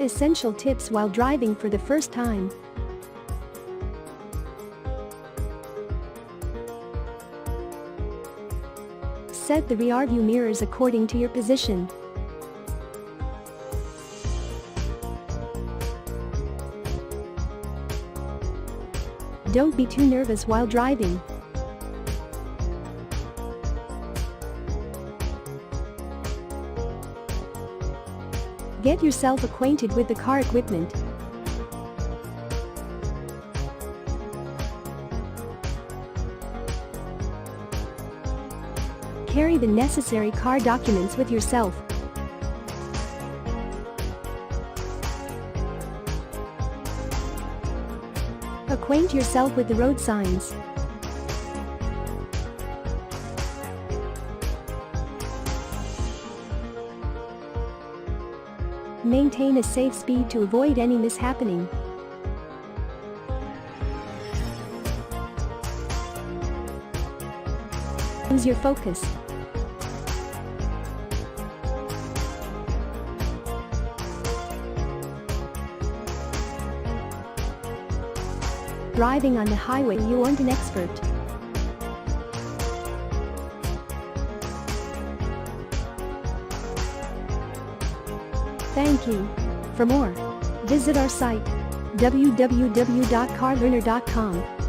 Essential tips while driving for the first time. Set the rearview mirrors according to your position. Don't be too nervous while driving. Get yourself acquainted with the car equipment. Carry the necessary car documents with yourself. Acquaint yourself with the road signs. Maintain a safe speed to avoid any mishappening. Lose your focus. Driving on the highway, you aren't an expert. Thank you. For more, visit our site www.carlearner.com.